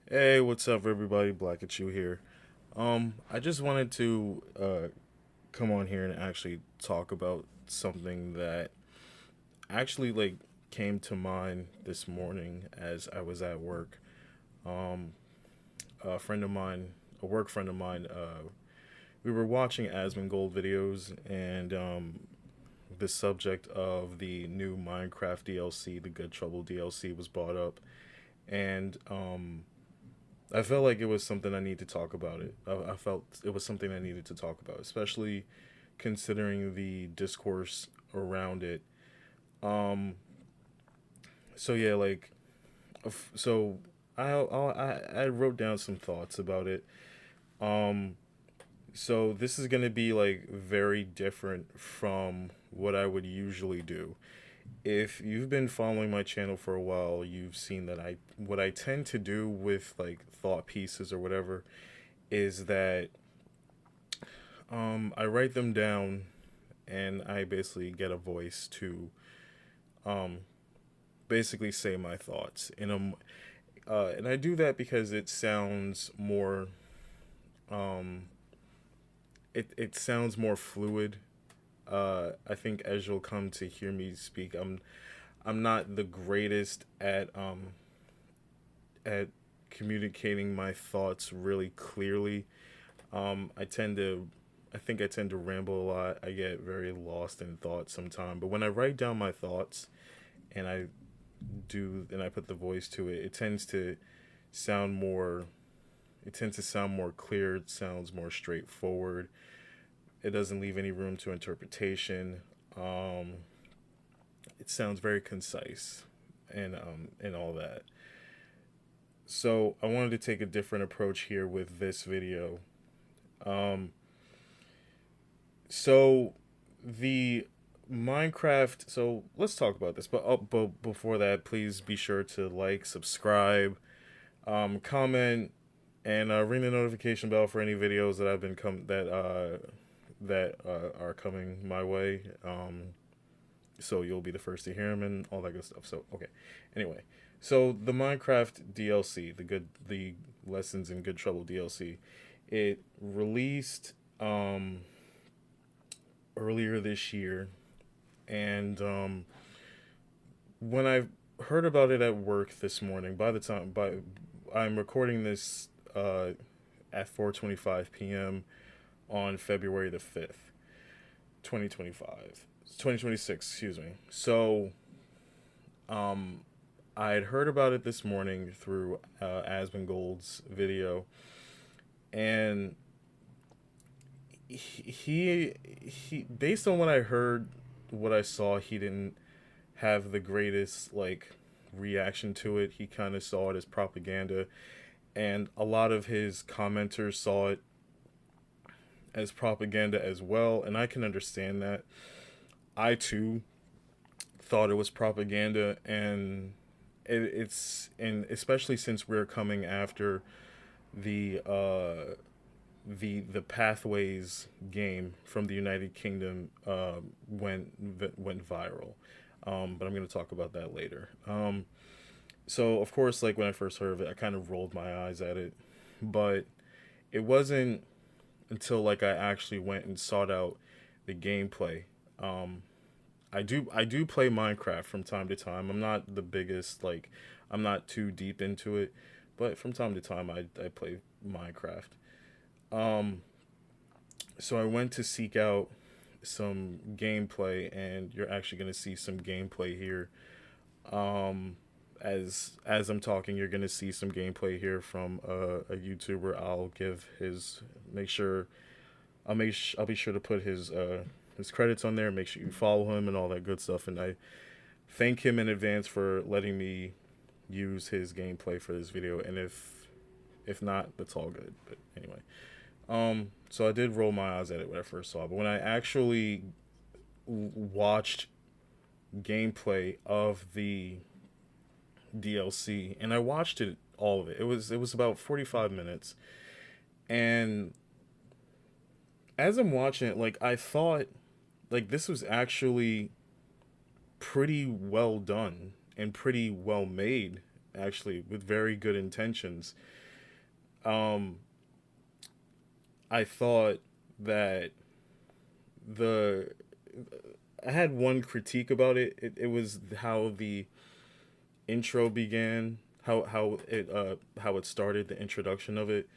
Hey, what's up, everybody? Black at you here. I just wanted to come on here and actually talk about something that actually came to mind this morning as I was at work. Um, a friend of mine, a work friend of mine, we were watching Asmongold videos, and the subject of the new Minecraft DLC, the Good Trouble DLC, was brought up, and I felt like it was something I need to talk about it. I felt it was something I needed to talk about, especially considering the discourse around it. Um, so yeah, so I wrote down some thoughts about it. Um, so this is gonna be like very different from what I would usually do. If you've been following my channel for a while, you've seen that I what I tend to do with like thought pieces or whatever is that I write them down and I basically get a voice to um, basically say my thoughts and I do that because it sounds more um, it sounds more fluid. I think as you'll come to hear me speak, I'm not the greatest at communicating my thoughts really clearly. I tend to I think I tend to ramble a lot. I get very lost in thought sometimes. But when I write down my thoughts and I put the voice to it, sound more it tends to sound more clear, it sounds more straightforward. It doesn't leave any room to interpretation. Um it sounds very concise and all that. So I wanted to take a different approach here with this video. Um So the Minecraft. So let's talk about this. But before that, please be sure to like, subscribe, comment, and ring the notification bell for any videos that I've been come that are coming my way. So you'll be the first to hear them and all that good stuff. So okay. Anyway, so the Minecraft DLC, the Lessons in Good Trouble DLC, it released earlier this year, and when I heard about it at work this morning, by I'm recording this at 4:25 p.m. on February the 5th, 2025. 2026, excuse me. So, um I had heard about it this morning through Asmongold's video, and he based on what I heard, what I saw, he didn't have the greatest reaction to it. He kind of saw it as propaganda, and a lot of his commenters saw it as propaganda as well, and I can understand that. I too thought it was propaganda, and and especially since we're coming after the the Pathways game from the United Kingdom went viral. But I'm going to talk about that later. So of course, like when I first heard of it, I kind of rolled my eyes at it, but it wasn't until like I actually went and sought out the gameplay. Um, I do play Minecraft from time to time. I'm not the biggest I'm not too deep into it, but from time to time I play Minecraft. Um, so I went to seek out some gameplay, and you're actually gonna see some gameplay here. Um, as I'm talking, you're gonna see some gameplay here from a YouTuber. I'll give his make sure I'll be sure to put his credits on there. Make sure you follow him and all that good stuff. And I thank him in advance for letting me use his gameplay for this video. And if not, that's all good. But anyway, so I did roll my eyes at it when I first saw it, but when I actually watched gameplay of the DLC, and I watched it all of it. It was about 45 minutes, and as I'm watching it, like I thought, like this was actually pretty well done and pretty well made. actually, with very good intentions. Um, I thought that the I had one critique about it. It was how the intro began, how it started, the introduction of it.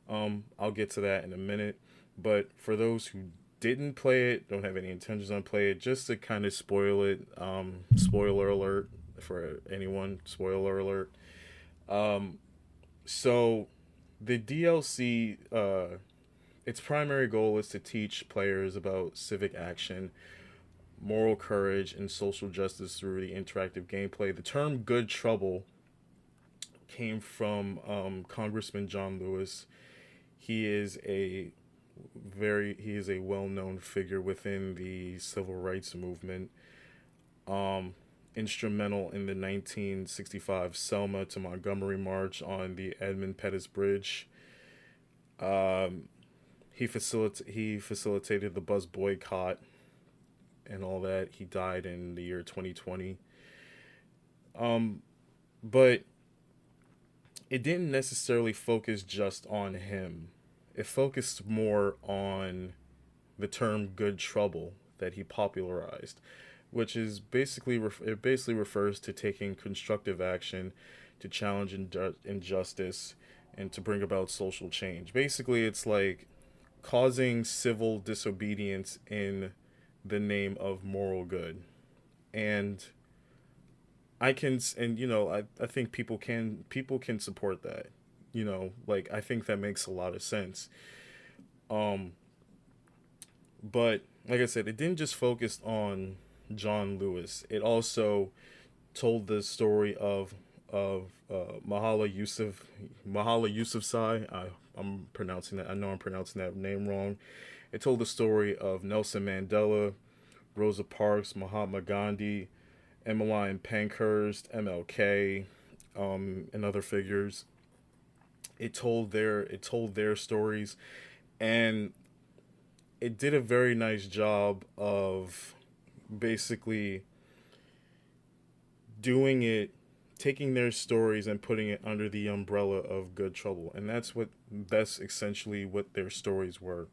I'll get to that in a minute. But for those who didn't play it, don't have any intentions on play it, just to kind of spoil it, spoiler alert for anyone, spoiler alert. Um, so the DLC, its primary goal is to teach players about civic action, moral courage, and social justice through the interactive gameplay. The term "good trouble" came from Congressman John Lewis. He is a he is a well-known figure within the civil rights movement. Um, Instrumental in the 1965 Selma to Montgomery March on the Edmund Pettus Bridge. Um, he facilitated the bus boycott and all that. He died in the year 2020. Um, but it didn't necessarily focus just on him. It focused more on the term "good trouble" that he popularized, which is basically it basically refers to taking constructive action to challenge injustice and to bring about social change. Basically, it's like causing civil disobedience in the name of moral good. And I think people can support that. Like I think that makes a lot of sense. Um but like I said, it didn't just focus on John Lewis. It also told the story of Mahala Yousafzai. I'm pronouncing that. I know I'm pronouncing that name wrong. It told the story of Nelson Mandela, Rosa Parks, Mahatma Gandhi, Emmeline Pankhurst, MLK, and other figures. It told their stories, and it did a very nice job of basically doing it, taking their stories and putting it under the umbrella of good trouble, and that's essentially what their stories were.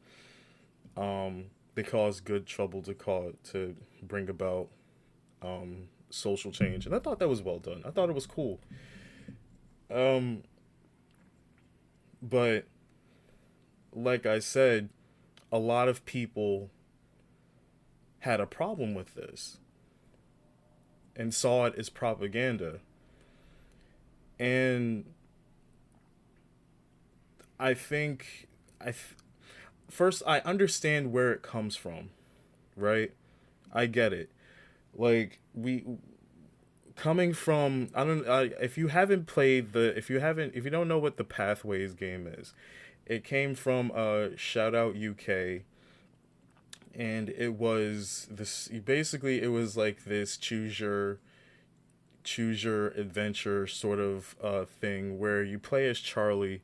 They caused good trouble to bring about social change, and I thought that was well done. I thought it was cool. Um, but like I said, a lot of people had a problem with this and saw it as propaganda. And I think I th- first I understand where it comes from, right? I get it. Like we coming from I don't if you haven't played the if you don't know what the Pathways game is, it came from Shout Out UK, and it was this basically it was like this choose your adventure sort of thing where you play as Charlie,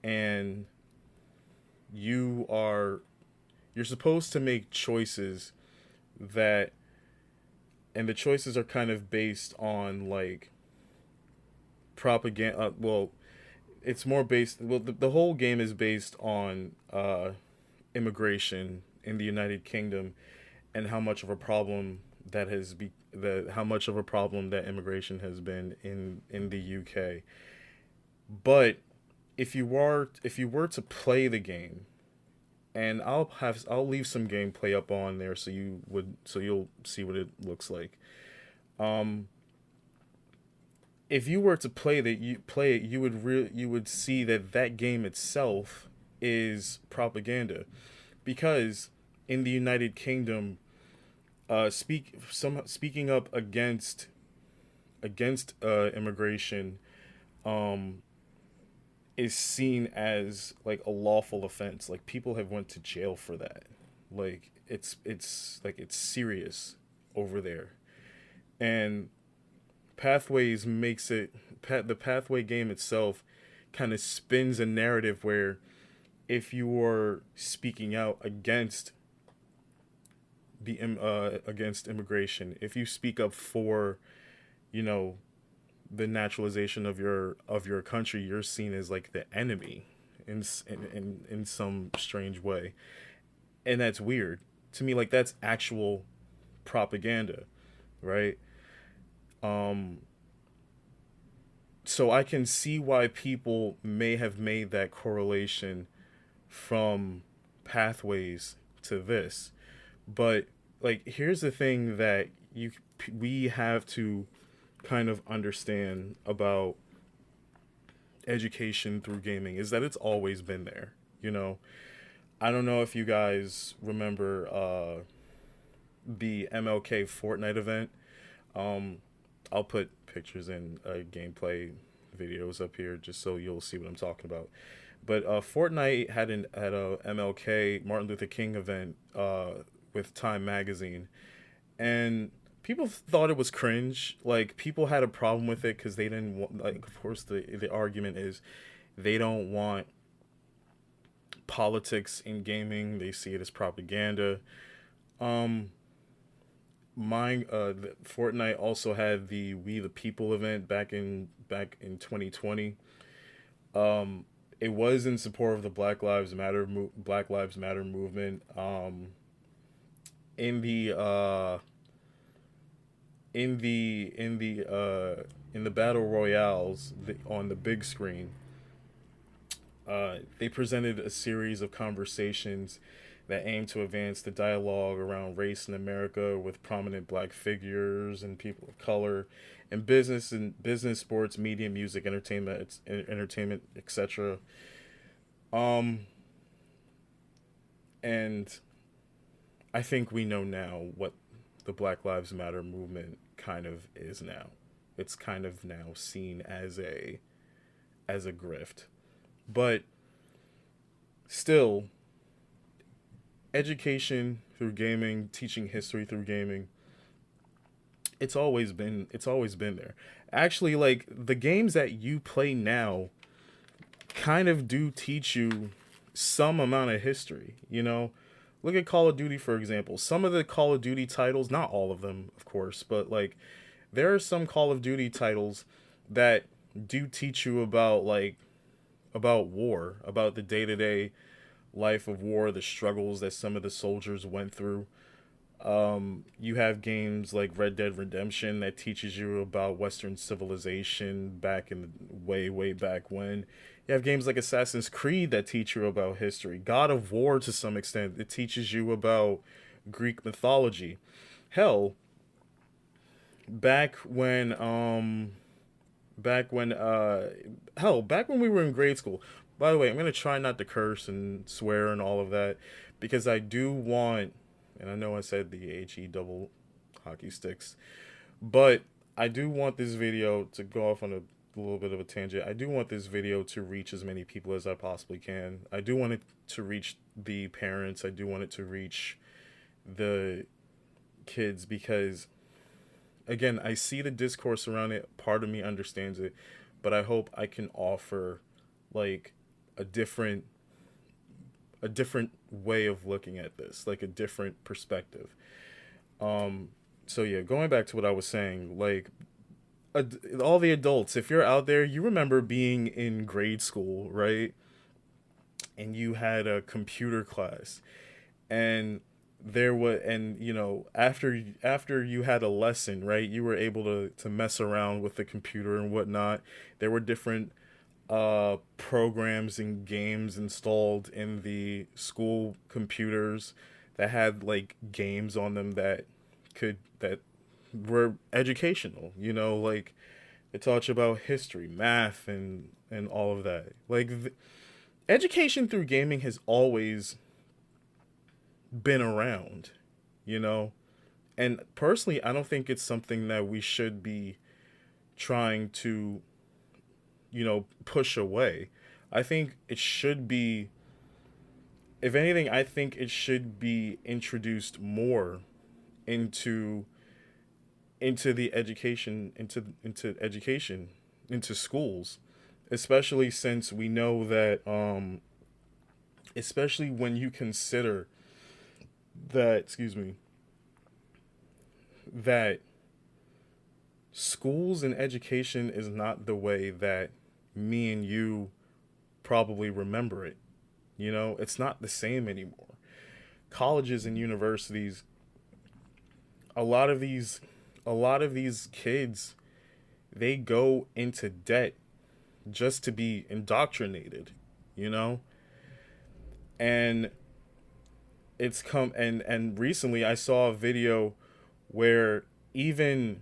and you are you're supposed to make choices that and the choices are kind of based on like propaganda it's more based the whole game is based on immigration in the United Kingdom and how much of a problem how much of a problem that immigration has been in the UK. But if you were to play the game, and I'll leave some gameplay up on there so you'll see what it looks like. Um, if you were to play it, you would see that that game itself is propaganda because in the United Kingdom, speaking up against immigration um is seen as like a lawful offense. Like people have went to jail for that. Like it's serious over there. And Pathways makes the Pathway game itself kind of spins a narrative where if you were speaking out against immigration, if you speak up for, you know, the naturalization of your country, you're seen as like the enemy in some strange way, and that's weird to me. Like that's actual propaganda, right? Um, so I can see why people may have made that correlation from pathways to this, but like here's the thing that you we have to kind of understand about education through gaming is that it's always been there. You know, I don't know if you guys remember the MLK Fortnite event. Um, I'll put pictures and gameplay videos up here just so you'll see what I'm talking about. But Fortnite had a MLK Martin Luther King event with Time Magazine, and people thought it was cringe. Like people had a problem with it because they didn't want. Like, of course, the argument is they don't want politics in gaming. They see it as propaganda. Um, Fortnite also had the We the People event back in 2020. Um, it was in support of the Black Lives Matter movement. In the in the battle royales on the big screen, they presented a series of conversations that aim to advance the dialogue around race in America with prominent black figures and people of color, and business, sports, media, music, entertainment, etc. Um, and I think we know now what the Black Lives Matter movement kind of is now. It's kind of now seen as a grift. But still, education through gaming, teaching history through gaming, it's always been there. Actually, like the games that you play now kind of do teach you some amount of history, you know? Look at Call of Duty for example. Some of the Call of Duty titles, not all of them, of course, but like there are some Call of Duty titles that do teach you about about war, about the day-to-day life of war, the struggles that some of the soldiers went through. You have games like Red Dead Redemption that teaches you about Western civilization back in the way back when. You have games like Assassin's Creed that teach you about history. God of War, to some extent, it teaches you about Greek mythology. Hell, back when back when back when we were in grade school. By the way, I'm gonna try not to curse and swear and all of that because I do want, and I know I said the HE double hockey sticks, but I do want this video to go off on a little bit of a tangent. I do want this video to reach as many people as I possibly can. I do want it to reach the parents. I do want it to reach the kids because again, I see the discourse around it. Part of me understands it, but I hope I can offer like a different a different way of looking at this, like a different perspective. Um so yeah, going back to what I was saying, like all the adults, if you're out there, you remember being in grade school, right? And you had a computer class and there was, and you know, after you had a lesson, right, you were able to mess around with the computer and whatnot. There were different programs and games installed in the school computers that had like games on them that were educational, you know, like it taught you about history, math, and all of that. Like education through gaming has always been around, you know? And personally, I don't think it's something that we should be trying to, you know, push away. I think it should be, if anything, I think it should be introduced more into the education into education into schools, especially since we know that especially when you consider that, excuse me, that schools and education is not the way that me and you probably remember it. You know, it's not the same anymore. Colleges and universities, a lot of these a lot of these kids, they go into debt just to be indoctrinated, you know? And and recently I saw a video where even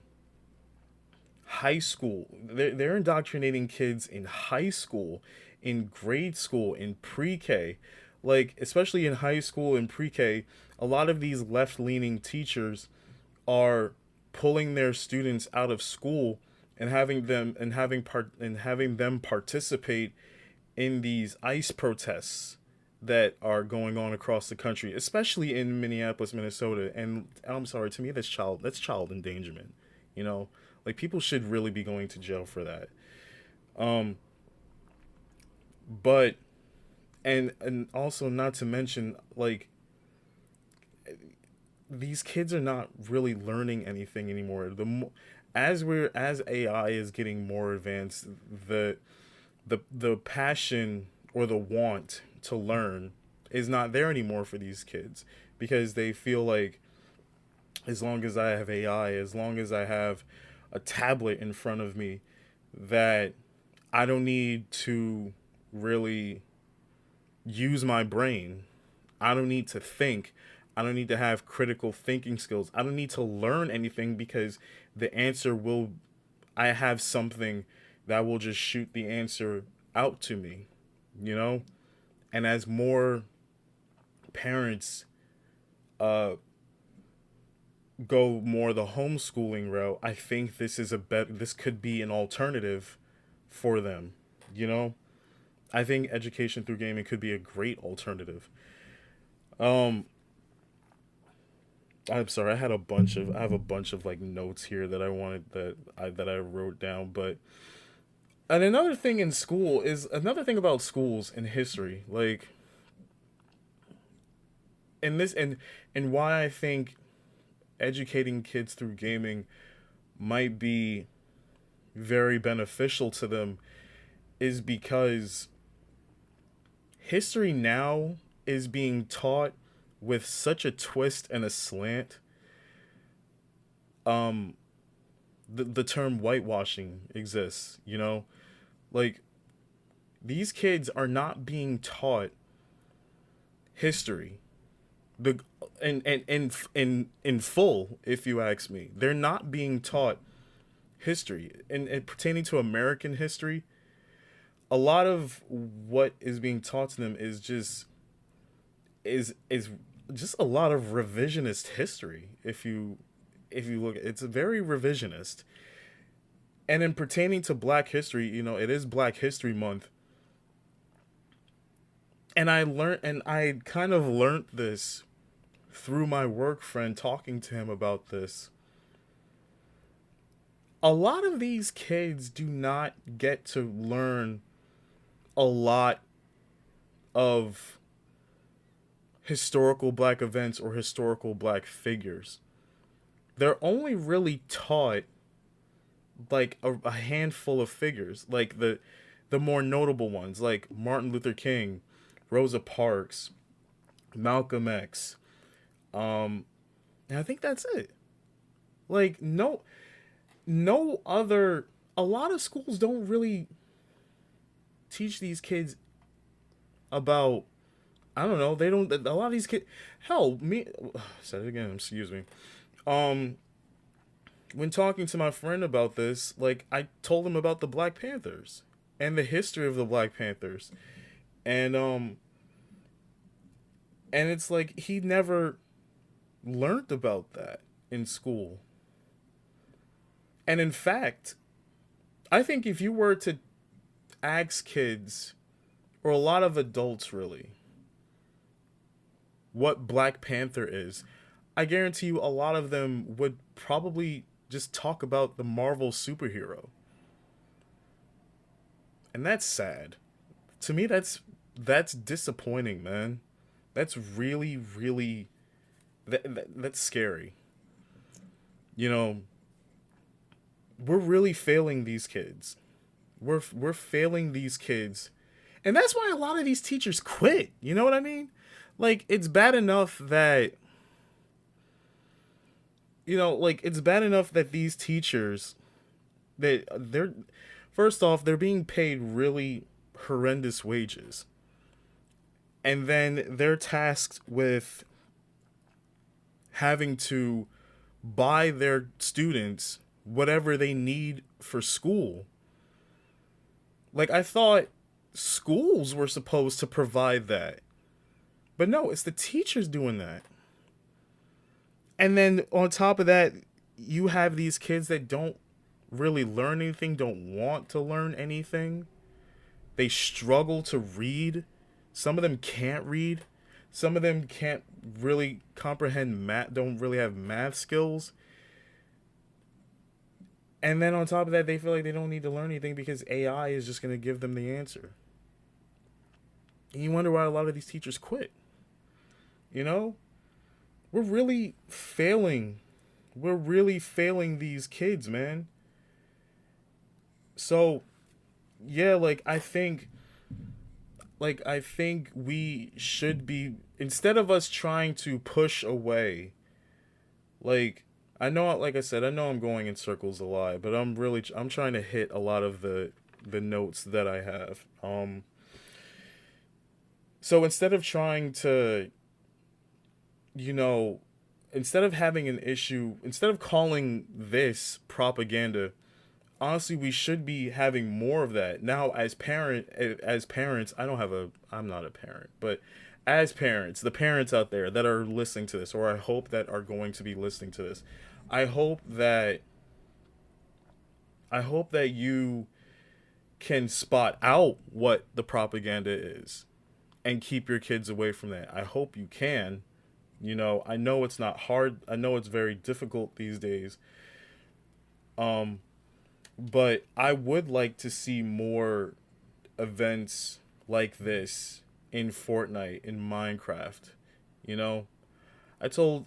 high school, they're indoctrinating kids in high school, in grade school, in pre-K. Like, especially in high school and pre-K, a lot of these left-leaning teachers are pulling their students out of school and having them participate in these ICE protests that are going on across the country, especially in Minneapolis, Minnesota. And I'm sorry, to me that's child endangerment. You know, like, people should really be going to jail for that. Um, but and also, not to mention, like, these kids are not really learning anything anymore. As AI is getting more advanced, the passion or the want to learn is not there anymore for these kids, because they feel like, as long as I have AI, as long as I have a tablet in front of me, that I don't need to really use my brain. I don't need to think. I don't need to have critical thinking skills. I don't need to learn anything, because the answer will, I have something that will just shoot the answer out to me, you know? And as more parents uh go more the homeschooling route, I think this could be an alternative for them, you know? I think education through gaming could be a great alternative. Um I'm sorry, I have a bunch of like notes here that I wrote down, but and another thing about schools and history, like, and this and why I think educating kids through gaming might be very beneficial to them, is because history now is being taught with such a twist and a slant. Um, the term whitewashing exists, you know? Like, these kids are not being taught history. The in full, if you ask me. They're not being taught history. And pertaining to American history, a lot of what is being taught to them is just a lot of revisionist history. If you look, it's very revisionist. And in pertaining to Black history, it is Black History Month, and I kind of learned this through my work friend, talking to him about this. A lot of these kids do not get to learn a lot of historical Black events or historical Black figures. They're only really taught like a handful of figures, like the more notable ones, like Martin Luther King, Rosa Parks, Malcolm X. Um, and I think that's it. Like, no other. A lot of schools don't really teach these kids about. I don't know. They don't. A lot of these kids. Hell, me. Said it again. Excuse me. Um, when talking to my friend about this, like, I told him about the Black Panthers and the history of the Black Panthers, and and it's like he never learned about that in school. And in fact, I think if you were to ask kids, or a lot of adults really, what Black Panther is, I guarantee you a lot of them would probably just talk about the Marvel superhero. And that's sad. To me, that's disappointing, man. That's really, really, that's scary. You know, we're really failing these kids. We're failing these kids. And that's why a lot of these teachers quit. You know what I mean? Like it's bad enough that it's bad enough that these teachers, that they're, first off, they're being paid really horrendous wages. And then they're tasked with having to buy their students whatever they need for school. Like I thought schools were supposed to provide that. But no, it's the teachers doing that. And then on top of that, you have these kids that don't really learn anything, don't want to learn anything. They struggle to read. Some of them can't read. Some of them can't really comprehend math, don't really have math skills. And then on top of that, they feel like they don't need to learn anything because AI is just going to give them the answer. And you wonder why a lot of these teachers quit. You know? We're really failing. We're really failing these kids, man. So, yeah, I think we should be, instead of us trying to push away, like I know, like I said, I know I'm going in circles a lot, but I'm trying to hit a lot of the notes that I have. So instead of trying to, you know, instead of having an issue, instead of calling this propaganda, honestly, we should be having more of that. Now, as parents, I'm not a parent, but as parents, the parents out there that are listening to this, or I hope that are going to be listening to this, I hope that you can spot out what the propaganda is and keep your kids away from that. I hope you can. You know, I know it's not hard. I know it's very difficult these days. Um, but I would like to see more events like this in Fortnite, in Minecraft. You know, I told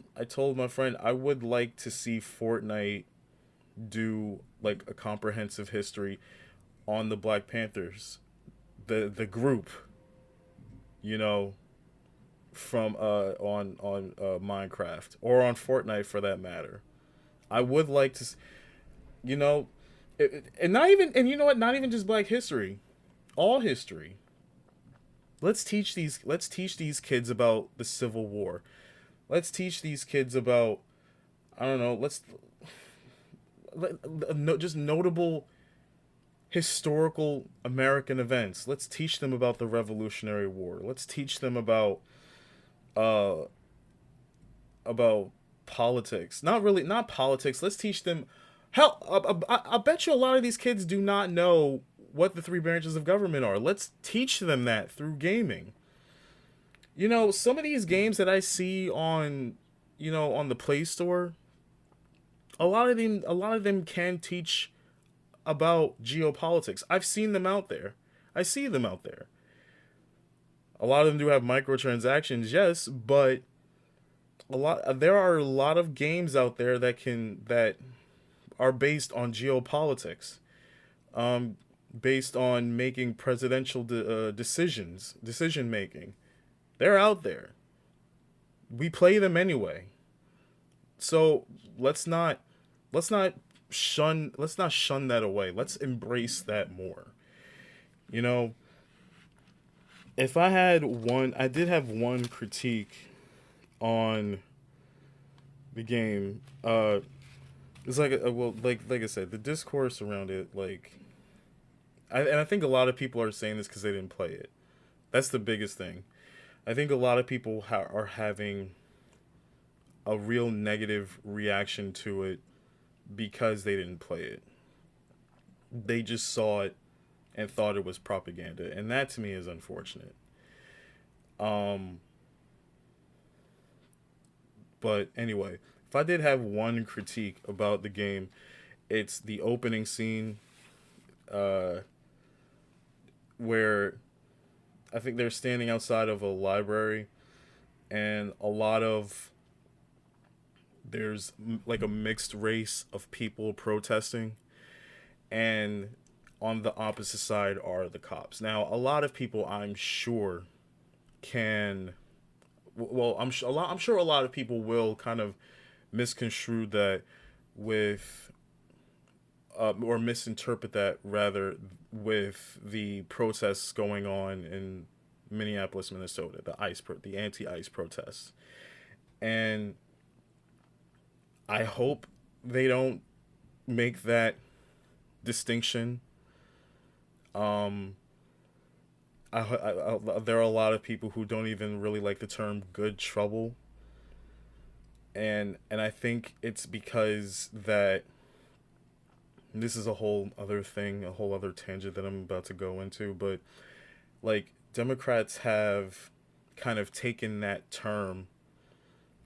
my friend I would like to see Fortnite do like a comprehensive history on the Black Panthers, the group, you know, from on Minecraft or on Fortnite for that matter. I would like to, you know, and not even, and you know what, not even just Black history, all history. Let's teach these kids about the Civil War. Let's teach these kids about, I don't know, no, just notable historical American events. Let's teach them about the Revolutionary War. Let's teach them uh about politics. Not really, not politics. Let's teach them. Hell, I bet you a lot of these kids do not know what the three branches of government are. Let's teach them that through gaming. You know, some of these games that I see on, on the Play Store, a lot of them can teach about geopolitics. I've seen them out there. I see them out there. A lot of them do have microtransactions, yes, but there are a lot of games out there that are based on geopolitics, um, based on making presidential decision making. They're out there. We play them anyway. So let's not let's not shun that away. Let's embrace that more. You know, if I did have one critique on the game. It's like well, like I said, the discourse around it, and I think a lot of people are saying this because they didn't play it. That's the biggest thing. I think a lot of people are having a real negative reaction to it because they didn't play it. They just saw it and thought it was propaganda, and that to me is unfortunate. Um, but anyway, if I did have one critique about the game, it's the opening scene, uh, where I think they're standing outside of a library, and there's like a mixed race of people protesting, and on the opposite side are the cops. Now, a lot of people, I'm sure, can, well, I'm sure a lot of people will kind of misconstrue that with or misinterpret that rather with the protests going on in Minneapolis, Minnesota, the anti-ICE protests, and I hope they don't make that distinction. Um, there are a lot of people who don't even really like the term "good trouble," and I think it's because that this is a whole other thing, a whole other tangent that I'm about to go into, but like Democrats have kind of taken that term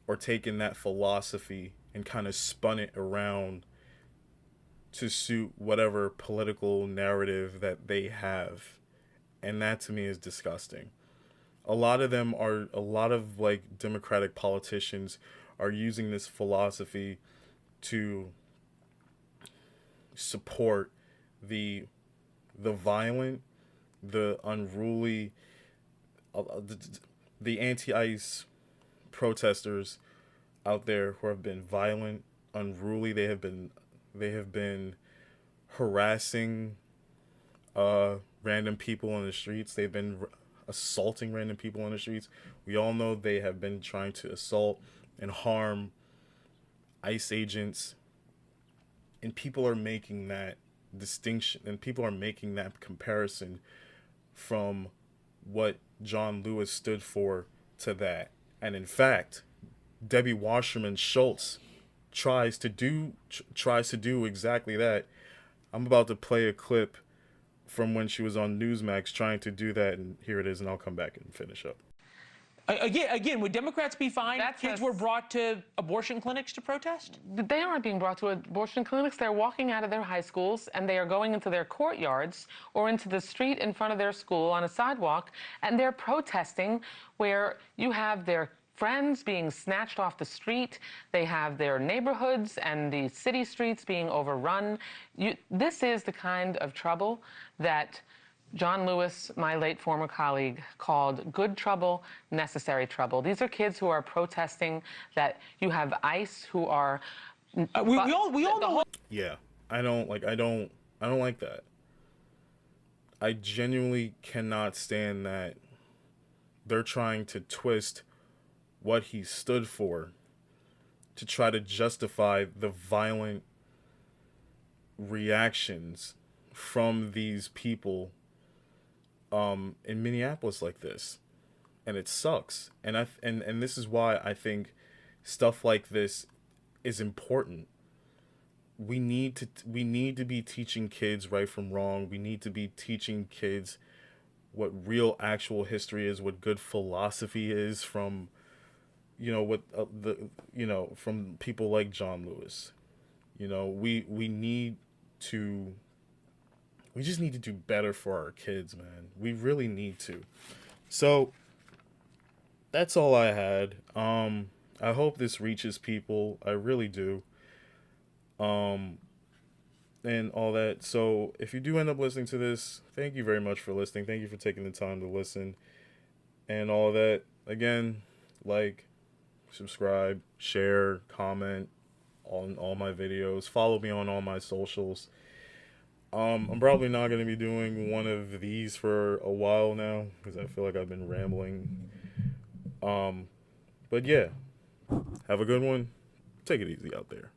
or taken that philosophy and kind of spun it around to suit whatever political narrative that they have. And that to me is disgusting. A lot of like Democratic politicians are using this philosophy to support the violent, the unruly, the anti-ICE protesters out there who have been violent, unruly. They have been harassing random people on the streets. They've been assaulting random people on the streets. We all know they have been trying to assault and harm ICE agents, and people are making that distinction and people are making that comparison from what John Lewis stood for to that. And in fact, Debbie Wasserman Schultz tries to do exactly that. I'm about to play a clip from when she was on Newsmax trying to do that, and here it is, and I'll come back and finish up. Again, would Democrats be fine if kids were brought to abortion clinics to protest? They aren't being brought to abortion clinics. They're walking out of their high schools and they are going into their courtyards or into the street in front of their school on a sidewalk, and they're protesting where you have their friends being snatched off the street. They have their neighborhoods and the city streets being overrun. This is the kind of trouble that John Lewis, my late former colleague, called good trouble, necessary trouble. These are kids who are protesting that you have ICE who are. We all know. Yeah, I don't like that. I genuinely cannot stand that they're trying to twist what he stood for to try to justify the violent reactions from these people in Minneapolis like this, and it sucks. And and this is why I think stuff like this is important. We need to be teaching kids right from wrong. We need to be teaching kids what real actual history is, what good philosophy is from what from people like John Lewis. We just need to do better for our kids, man. We really need to. So that's all I had. I hope this reaches people. I really do. And all that. So if you do end up listening to this, thank you very much for listening. Thank you for taking the time to listen and all that. Again, like, subscribe, share, comment on all my videos. Follow me on all my socials. I'm probably not going to be doing one of these for a while now because I feel like I've been rambling. But yeah, have a good one. Take it easy out there.